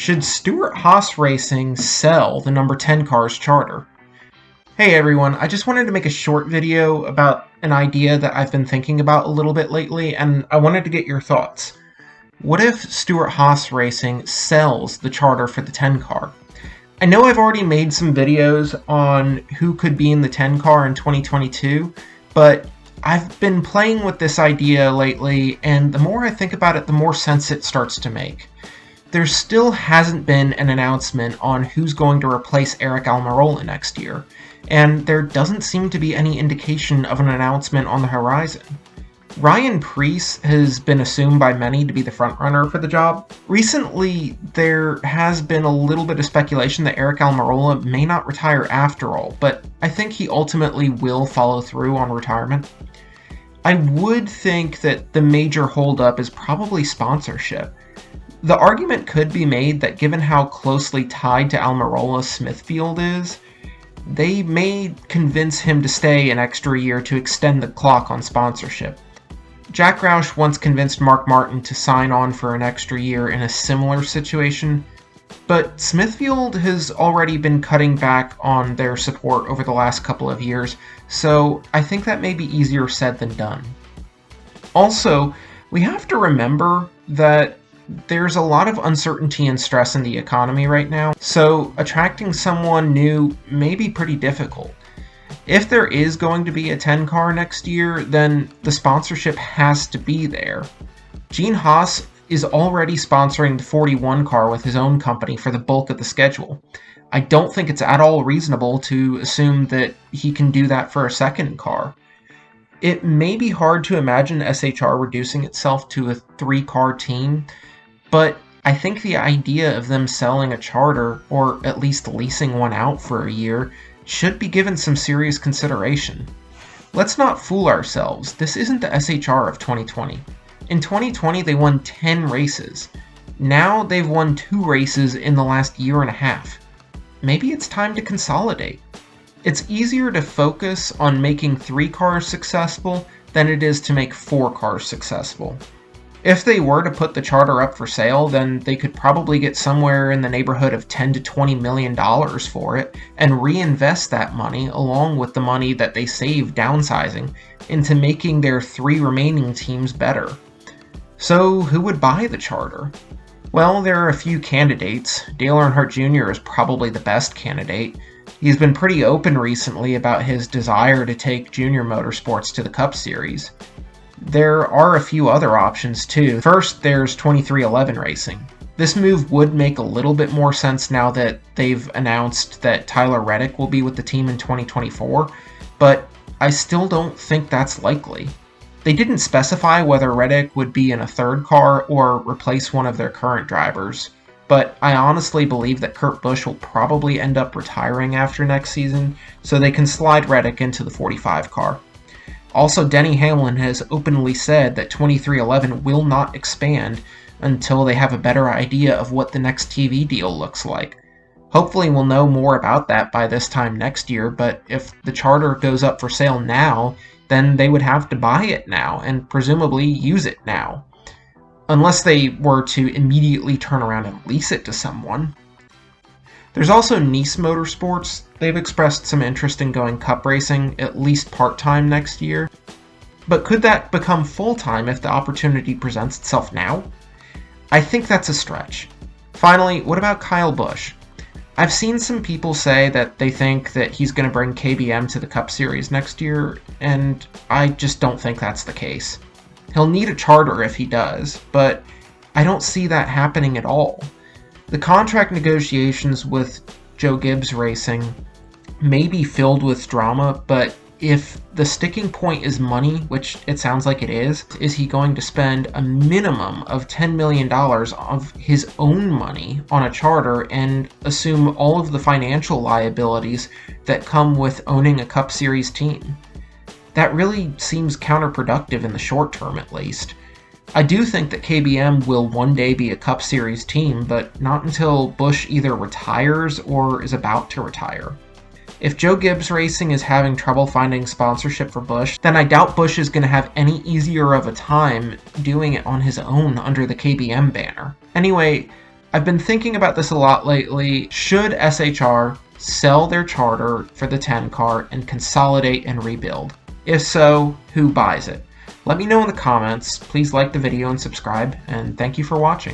Should Stewart-Haas Racing sell the number 10 car's charter? Hey everyone, I just wanted to make a short video about an idea that I've been thinking about a little bit lately, and I wanted to get your thoughts. What if Stewart-Haas Racing sells the charter for the 10 car? I know I've already made some videos on who could be in the 10 car in 2022, but I've been playing with this idea lately, and the more I think about it, the more sense it starts to make. There still hasn't been an announcement on who's going to replace Aric Almirola next year, and there doesn't seem to be any indication of an announcement on the horizon. Ryan Preece has been assumed by many to be the frontrunner for the job. Recently, there has been a little bit of speculation that Aric Almirola may not retire after all, but I think he ultimately will follow through on retirement. I would think that the major holdup is probably sponsorship. The argument could be made that given how closely tied to Almirola Smithfield is, they may convince him to stay an extra year to extend the clock on sponsorship. Jack Roush once convinced Mark Martin to sign on for an extra year in a similar situation, but Smithfield has already been cutting back on their support over the last couple of years, so I think that may be easier said than done. Also, we have to remember that there's a lot of uncertainty and stress in the economy right now, so attracting someone new may be pretty difficult. If there is going to be a 10 car next year, then the sponsorship has to be there. Gene Haas is already sponsoring the 41 car with his own company for the bulk of the schedule. I don't think it's at all reasonable to assume that he can do that for a second car. It may be hard to imagine SHR reducing itself to a 3-car team, but I think the idea of them selling a charter, or at least leasing one out for a year, should be given some serious consideration. Let's not fool ourselves, this isn't the SHR of 2020. In 2020 they won 10 races. Now they've won 2 races in the last year and a half. Maybe it's time to consolidate. It's easier to focus on making 3 cars successful than it is to make 4 cars successful. If they were to put the charter up for sale, then they could probably get somewhere in the neighborhood of $10 to $20 million for it and reinvest that money along with the money that they saved downsizing into making their 3 remaining teams better. So who would buy the charter? Well, there are a few candidates. Dale Earnhardt Jr. is probably the best candidate. He's been pretty open recently about his desire to take Junior Motorsports to the Cup Series. There are a few other options too. First, there's 23XI Racing. This move would make a little bit more sense now that they've announced that Tyler Reddick will be with the team in 2024, but I still don't think that's likely. They didn't specify whether Reddick would be in a 3rd car or replace one of their current drivers, but I honestly believe that Kurt Busch will probably end up retiring after next season, so they can slide Reddick into the 45 car. Also, Denny Hamlin has openly said that 23XI will not expand until they have a better idea of what the next TV deal looks like. Hopefully we'll know more about that by this time next year, but if the charter goes up for sale now, then they would have to buy it now and presumably use it now. Unless they were to immediately turn around and lease it to someone. There's also Nice Motorsports. They've expressed some interest in going cup racing, at least part-time next year. But could that become full-time if the opportunity presents itself now? I think that's a stretch. Finally, what about Kyle Busch? I've seen some people say that they think that he's going to bring KBM to the Cup Series next year, and I just don't think that's the case. He'll need a charter if he does, but I don't see that happening at all. The contract negotiations with Joe Gibbs Racing may be filled with drama, but if the sticking point is money, which it sounds like it is he going to spend a minimum of $10 million of his own money on a charter and assume all of the financial liabilities that come with owning a Cup Series team? That really seems counterproductive in the short term, at least. I do think that KBM will one day be a Cup Series team, but not until Busch either retires or is about to retire. If Joe Gibbs Racing is having trouble finding sponsorship for Busch, then I doubt Busch is going to have any easier of a time doing it on his own under the KBM banner. Anyway, I've been thinking about this a lot lately. Should SHR sell their charter for the 10 car and consolidate and rebuild? If so, who buys it? Let me know in the comments. Please like the video and subscribe, and thank you for watching.